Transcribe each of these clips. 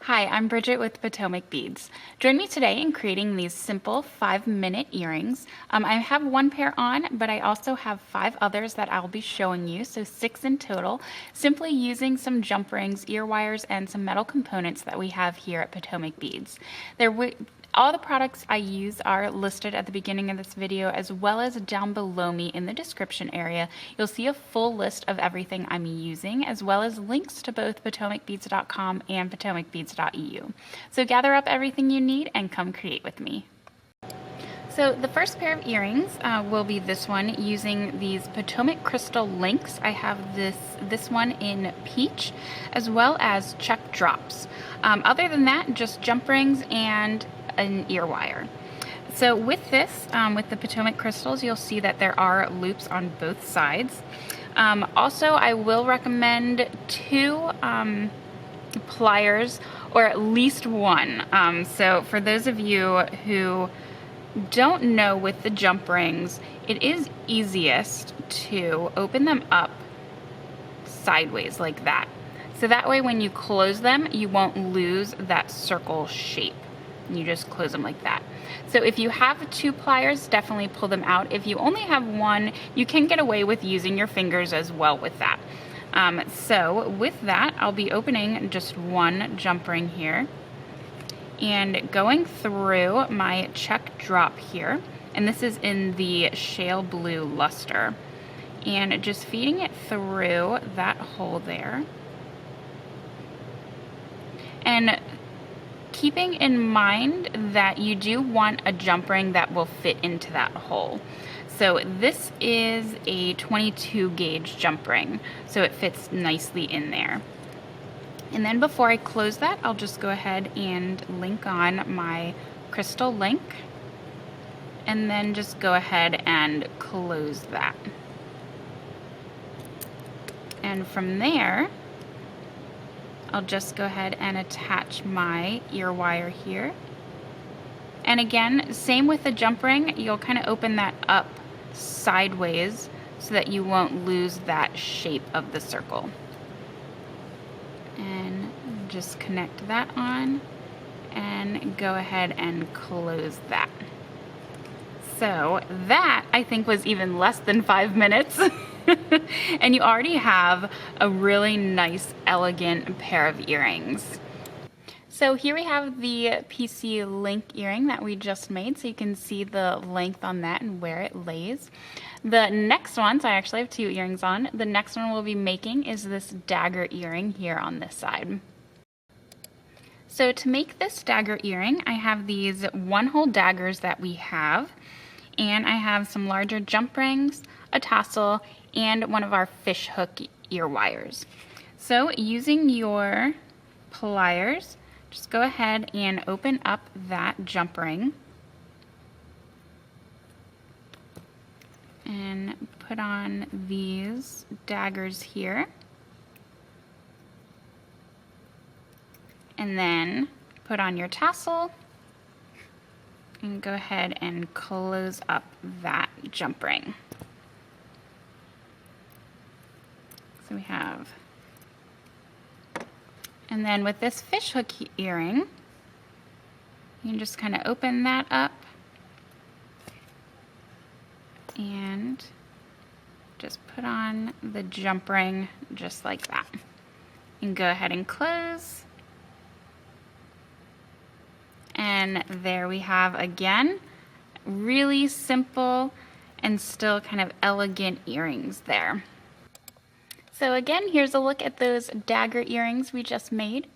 Hi, I'm Bridget with Potomac Beads. Join me today in creating these simple 5-minute earrings. I have one pair on, but I also have 5 others that I'll be showing you, so 6 in total, simply using some jump rings, ear wires, and some metal components that we have here at Potomac Beads. All the products I use are listed at the beginning of this video, as well as down below me in the description area. You'll see a full list of everything I'm using, as well as links to both PotomacBeads.com and PotomacBeads.eu. So gather up everything you need and come create with me. So the first pair of earrings will be this one using these Potomac crystal links. I have this one in peach, as well as check drops. Other than that, just jump rings and an ear wire. So with this, with the Potomac crystals, you'll see that there are loops on both sides. Also, I will recommend 2 pliers, or at least 1. So for those of you who don't know, with the jump rings, it is easiest to open them up sideways like that. So that way when you close them, you won't lose that circle shape. You just close them like that. So if you have 2 pliers, definitely pull them out. If you only have 1, you can get away with using your fingers as well with that. So with that, I'll be opening just 1 jump ring here and going through my check drop here, and this is in the shale blue luster, and just feeding it through that hole there, and keeping in mind that you do want a jump ring that will fit into that hole. So this is a 22 gauge jump ring, so it fits nicely in there. And then before I close that, I'll just go ahead and link on my crystal link, and then just go ahead and close that. And from there, I'll just go ahead and attach my ear wire here. And again, same with the jump ring, you'll kind of open that up sideways so that you won't lose that shape of the circle. And just connect that on and go ahead and close that. So that, I think, was even less than 5 minutes. And you already have a really nice, elegant pair of earrings. So here we have the PC link earring that we just made, so you can see the length on that and where it lays. The next one, so I actually have 2 earrings on, the next one we'll be making is this dagger earring here on this side. So to make this dagger earring, I have these 1-hole daggers that we have, and I have some larger jump rings, a tassel, and one of our fish hook ear wires. So using your pliers, just go ahead and open up that jump ring and put on these daggers here, and then put on your tassel and go ahead and close up that jump ring. So we have, and then with this fish hook earring, you can just kind of open that up and just put on the jump ring just like that. And go ahead and close. And there we have, again, really simple and still kind of elegant earrings there. So again, here's a look at those dagger earrings we just made.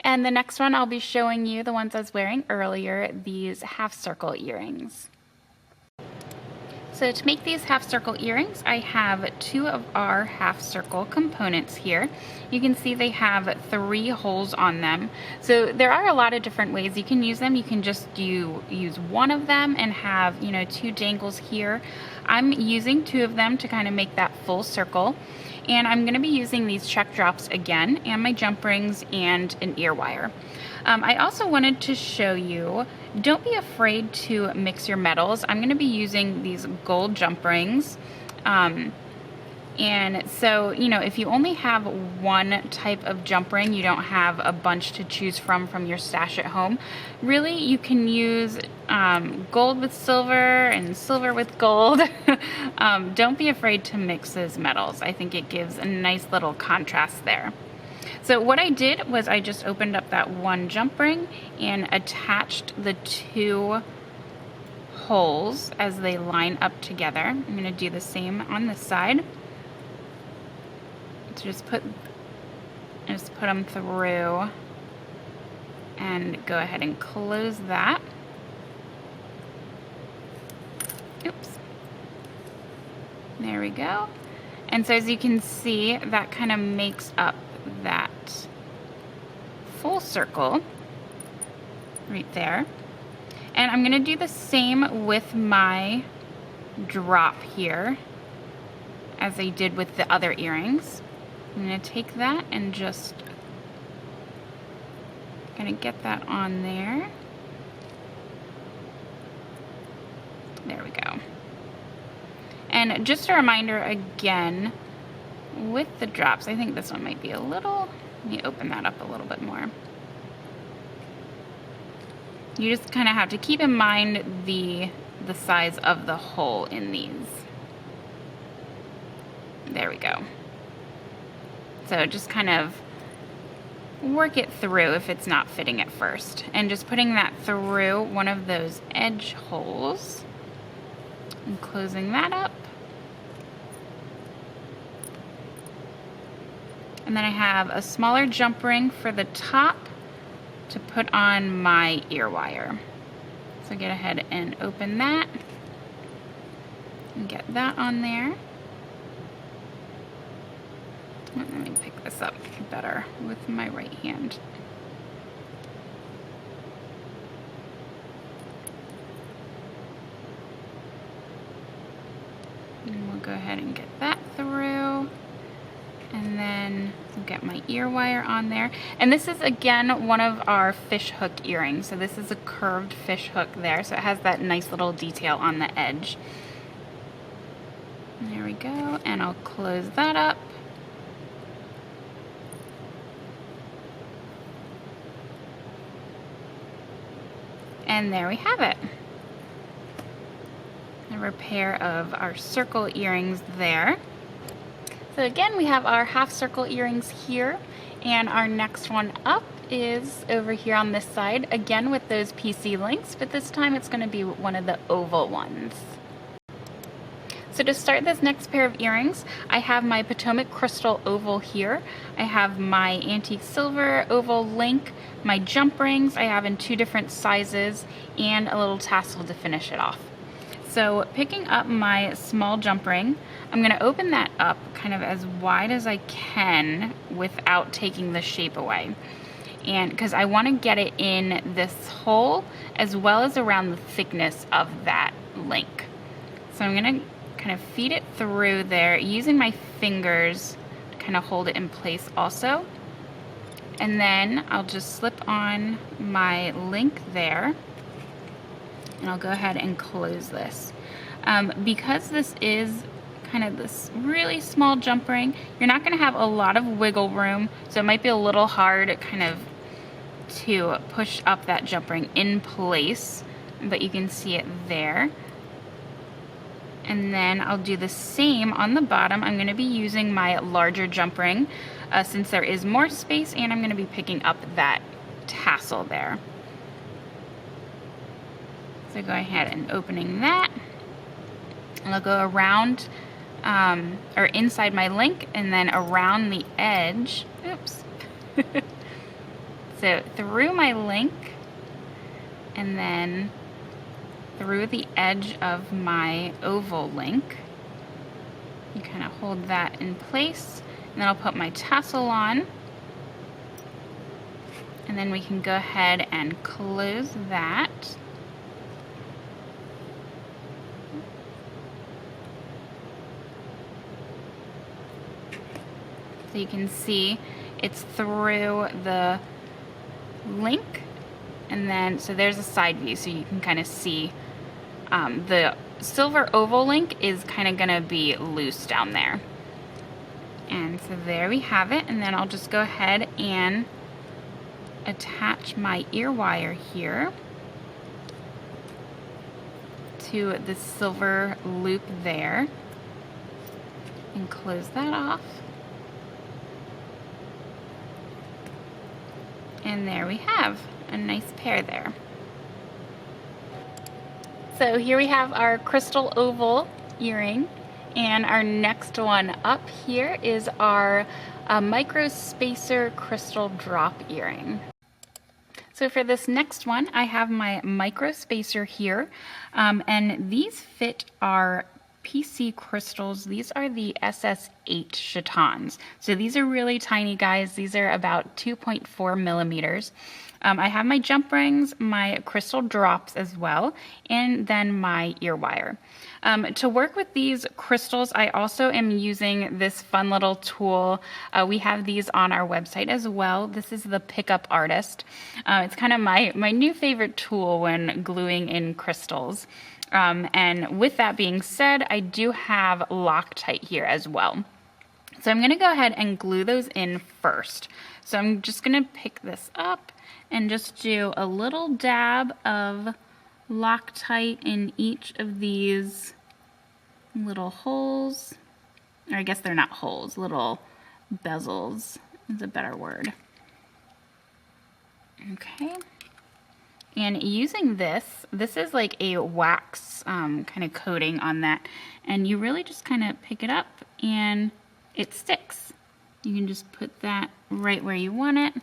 And the next one I'll be showing you, the ones I was wearing earlier, these half circle earrings. So to make these half circle earrings, I have 2 of our half circle components here. You can see they have 3 holes on them. So there are a lot of different ways you can use them. You can just use 1 of them and have, 2 dangles here. I'm using 2 of them to kind of make that full circle. And I'm going to be using these check drops again, and my jump rings and an ear wire. I also wanted to show you, don't be afraid to mix your metals. I'm going to be using these gold jump rings And so, you know, if you only have one type of jump ring, you don't have a bunch to choose from your stash at home, really you can use gold with silver and silver with gold. Don't be afraid to mix those metals. I think it gives a nice little contrast there. So what I did was I just opened up that one jump ring and attached the two holes as they line up together. I'm going to do the same on this side. So just put them through and go ahead and close that. Oops. There we go. And so as you can see, that kind of makes up that full circle right there. And I'm gonna do the same with my drop here as I did with the other earrings. I'm gonna take that and just gonna get that on there. There we go. And just a reminder again, with the drops, I think this one might be a little, let me open that up a little bit more. You just kind of have to keep in mind the size of the hole in these. There we go. So just kind of work it through if it's not fitting at first. And just putting that through one of those edge holes and closing that up. And then I have a smaller jump ring for the top to put on my ear wire. So get ahead and open that and get that on there. Let me pick this up better with my right hand. And we'll go ahead and get that through. And then we'll get my ear wire on there. And this is again one of our fish hook earrings. So this is a curved fish hook there. So it has that nice little detail on the edge. And there we go. And I'll close that up. And there we have it. A repair of our circle earrings there. So again, we have our half circle earrings here, and our next one up is over here on this side, again with those PC links, but this time it's going to be one of the oval ones. So to start this next pair of earrings, I have my Potomac crystal oval here. I have my antique silver oval link, my jump rings I have in 2 different sizes, and a little tassel to finish it off. So picking up my small jump ring, I'm going to open that up kind of as wide as I can without taking the shape away. And because I want to get it in this hole as well as around the thickness of that link. So I'm going to kind of feed it through there using my fingers to kind of hold it in place also. And then I'll just slip on my link there. And I'll go ahead and close this. Because this is kind of this really small jump ring, you're not going to have a lot of wiggle room, so it might be a little hard kind of to push up that jump ring in place, but you can see it there. And then I'll do the same on the bottom. I'm going to be using my larger jump ring since there is more space, and I'm going to be picking up that tassel there. So go ahead and opening that, and I'll go around or inside my link and then around the edge. Oops. So through my link and then through the edge of my oval link. You kind of hold that in place, and then I'll put my tassel on, and then we can go ahead and close that. So you can see it's through the link, and then so there's a side view, so you can kind of see the silver oval link is kind of going to be loose down there. And so there we have it, and then I'll just go ahead and attach my ear wire here to the silver loop there and close that off. And there we have a nice pair there. So here we have our crystal oval earring, and our next one up here is our micro spacer crystal drop earring. So for this next one, I have my micro spacer here, and these fit our PC crystals. These are the SS8 chatons. So these are really tiny guys. These are about 2.4 millimeters. I have my jump rings, my crystal drops as well, and then my ear wire. To work with these crystals, I also am using this fun little tool. We have these on our website as well. This is the Pickup Artist. It's kind of my new favorite tool when gluing in crystals. And with that being said, I do have Loctite here as well. So I'm gonna go ahead and glue those in first. So I'm just gonna pick this up and just do a little dab of Loctite in each of these little holes, or I guess they're not holes, little bezels is a better word. Okay. And using this is like a wax kind of coating on that, and you really just kind of pick it up and it sticks. You can just put that right where you want it,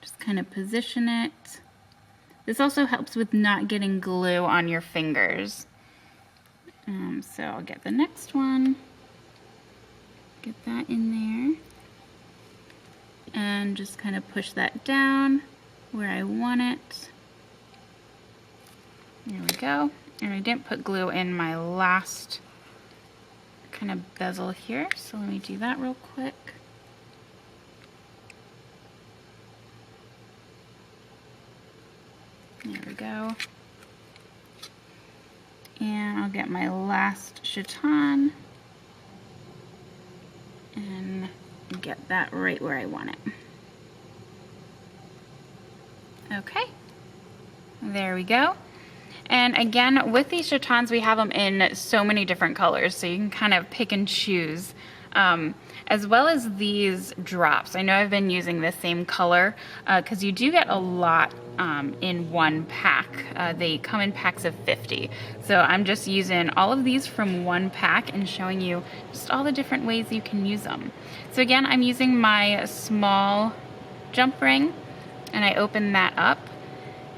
just kind of position it. This also helps with not getting glue on your fingers. So I'll get the next one, get that in there, and just kind of push that down where I want it. There we go. And I didn't put glue in my last kind of bezel here, so let me do that real quick. There we go. And I'll get my last chaton and get that right where I want it. Okay, there we go. And again, with these chatons, we have them in so many different colors, so you can kind of pick and choose. As well as these drops. I know I've been using the same color because you do get a lot in one pack. They come in packs of 50. So I'm just using all of these from one pack and showing you just all the different ways you can use them. So again, I'm using my small jump ring, and I open that up,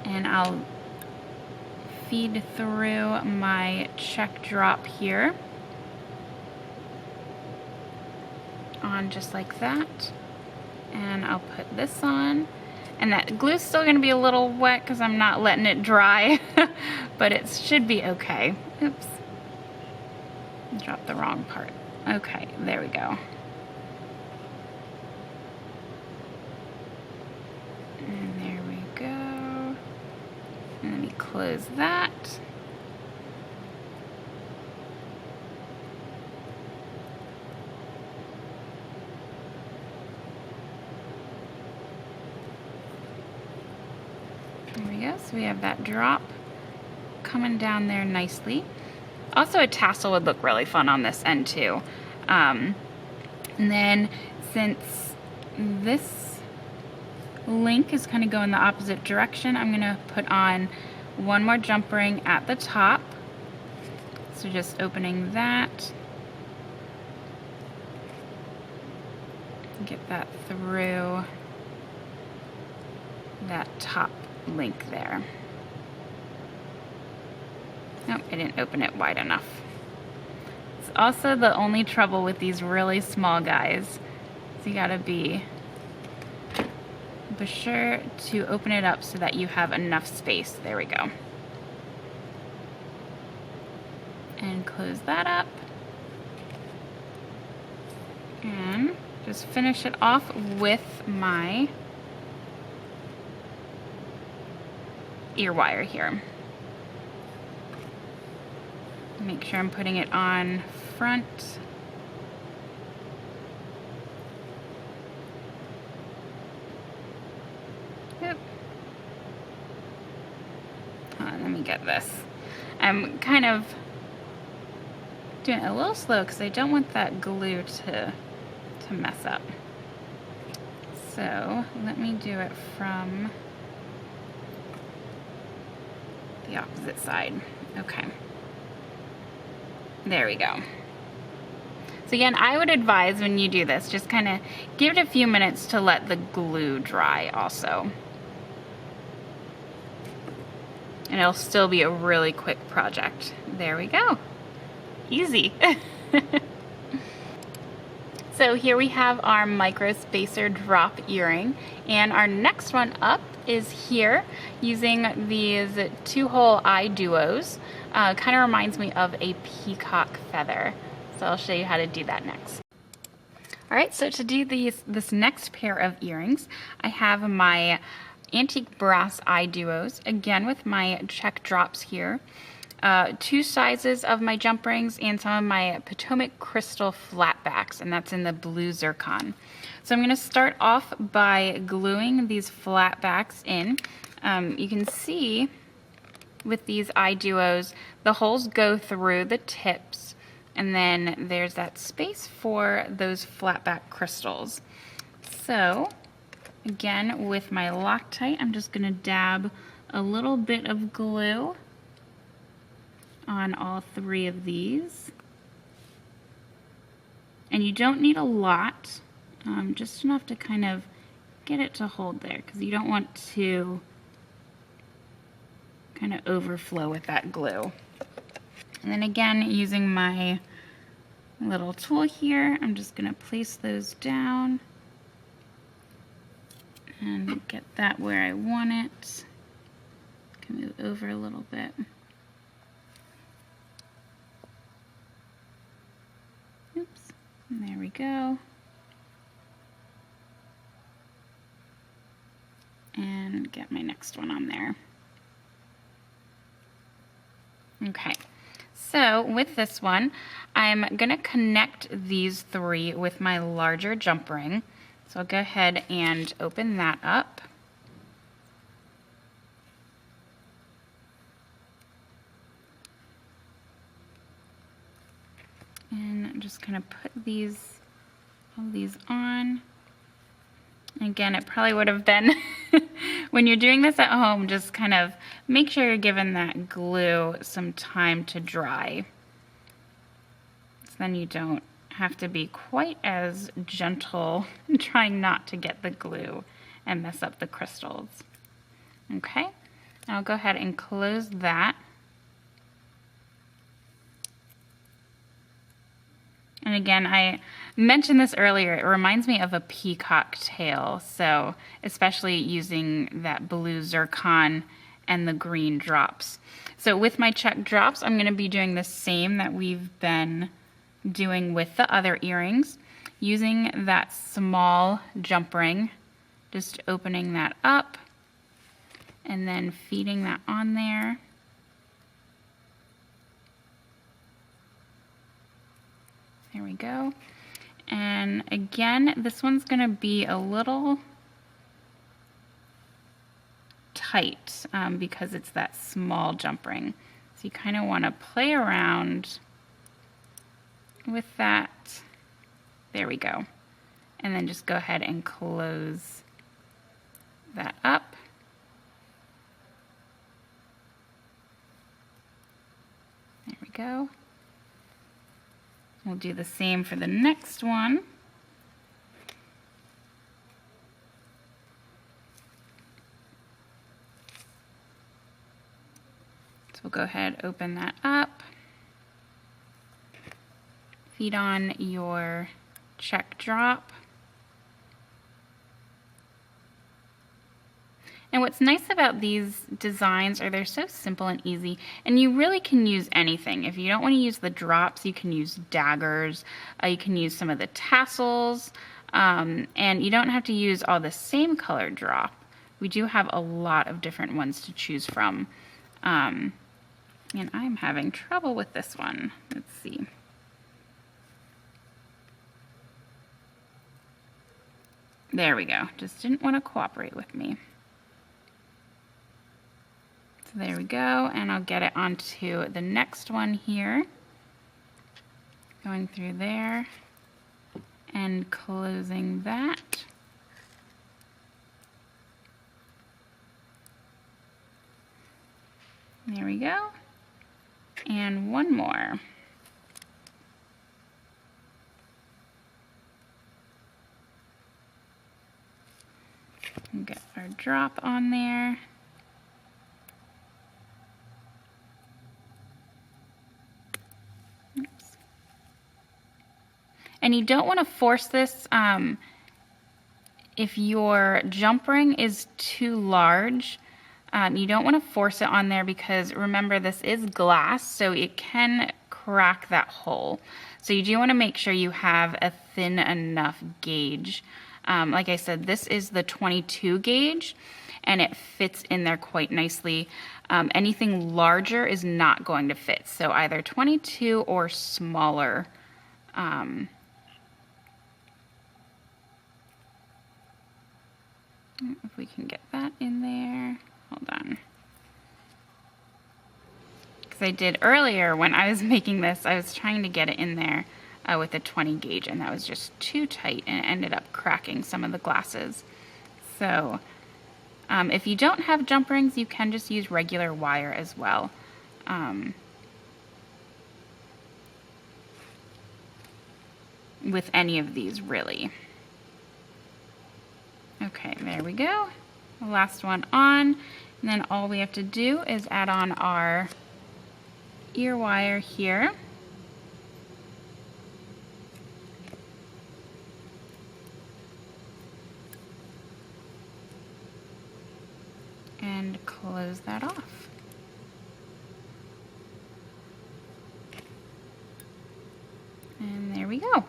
and I'll feed through my check drop here on just like that, and I'll put this on, and that glue's still going to be a little wet because I'm not letting it dry but it should be okay. Oops, dropped the wrong part. Okay, there we go. And there we go, and let me close that. There we go, so we have that drop coming down there nicely. Also, a tassel would look really fun on this end too. And then since this link is kind of going the opposite direction, I'm gonna put on one more jump ring at the top. So just opening that, get that through that top link there. Nope, I didn't open it wide enough. It's also the only trouble with these really small guys. So you gotta be sure to open it up so that you have enough space. There we go. And close that up. And just finish it off with my ear wire here. Make sure I'm putting it on front me get this. I'm kind of doing it a little slow because I don't want that glue to mess up. So let me do it from the opposite side. Okay. There we go. So again, I would advise when you do this, just kind of give it a few minutes to let the glue dry also. And it'll still be a really quick project. There we go. Easy. So here we have our micro spacer drop earring, and our next one up is here using these 2-hole eye duos. Kind of reminds me of a peacock feather. So I'll show you how to do that next. All right, so to do this next pair of earrings, I have my antique brass eye duos, again with my check drops here. 2 sizes of my jump rings and some of my Potomac crystal flatbacks, and that's in the blue zircon. So I'm going to start off by gluing these flatbacks in. You can see with these eye duos, the holes go through the tips, and then there's that space for those flatback crystals. So again, with my Loctite, I'm just going to dab a little bit of glue on all 3 of these. And you don't need a lot, just enough to kind of get it to hold there, because you don't want to kind of overflow with that glue. And then again, using my little tool here, I'm just going to place those down and get that where I want it. Can move over a little bit. Oops, and there we go. And get my next one on there. Okay, so with this one, I'm gonna connect these 3 with my larger jump ring. So I'll go ahead and open that up. And I'm just gonna put all these on. Again, it probably would have been, when you're doing this at home, just kind of make sure you're giving that glue some time to dry. So then you don't have to be quite as gentle trying not to get the glue and mess up the crystals. Okay, I'll go ahead and close that. And again, I mentioned this earlier, it reminds me of a peacock tail, so especially using that blue zircon and the green drops. So with my check drops, I'm going to be doing the same that we've been doing with the other earrings, using that small jump ring, just opening that up and then feeding that on there. There we go. And again, this one's going to be a little tight because it's that small jump ring. So you kind of want to play around with that. There we go. And then just go ahead and close that up. There we go. We'll do the same for the next one. So we'll go ahead, open that up, feed on your check drop. And what's nice about these designs are they're so simple and easy, and you really can use anything. If you don't want to use the drops, you can use daggers, you can use some of the tassels, and you don't have to use all the same color drop. We do have a lot of different ones to choose from. And I'm having trouble with this one. Let's see. There we go. Just didn't want to cooperate with me. So there we go, and I'll get it onto the next one here. Going through there and closing that. There we go. And one more. And get our drop on there. Oops. And you don't want to force this if your jump ring is too large. You don't want to force it on there because remember this is glass, so it can crack that hole. So you do want to make sure you have a thin enough gauge. Like I said, this is the 22 gauge and it fits in there quite nicely. Anything larger is not going to fit, so either 22 or smaller. If we can get that in there. Hold on. Because I did earlier when I was making this, I was trying to get it in there with a 20 gauge and that was just too tight and it ended up cracking some of the glasses. So if you don't have jump rings, you can just use regular wire as well. With any of these really. Okay, there we go. The last one on, and then all we have to do is add on our ear wire here. And close that off. And there we go.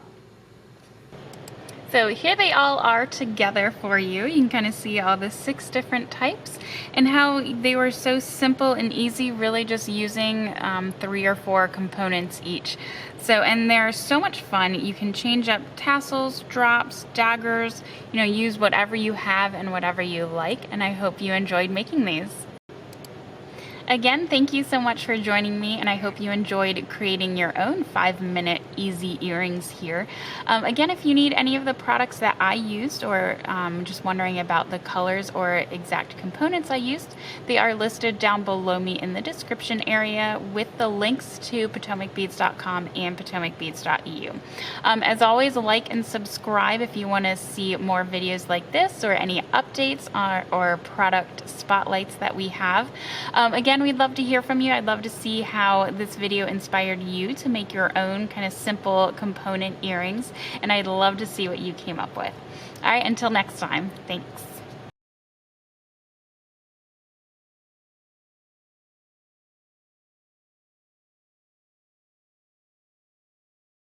So here they all are together for you. You can kind of see all the 6 different types and how they were so simple and easy, really just using 3 or 4 components each. So, and they're so much fun. You can change up tassels, drops, daggers, you know, use whatever you have and whatever you like. And I hope you enjoyed making these. Again, thank you so much for joining me, and I hope you enjoyed creating your own 5-minute easy earrings here. Again, if you need any of the products that I used or just wondering about the colors or exact components I used, they are listed down below me in the description area with the links to PotomacBeads.com and PotomacBeads.eu. As always, like and subscribe if you want to see more videos like this or any updates or product spotlights that we have. Again, we'd love to hear from you. I'd love to see how this video inspired you to make your own kind of simple component earrings, and I'd love to see what you came up with. All right, until next time, thanks.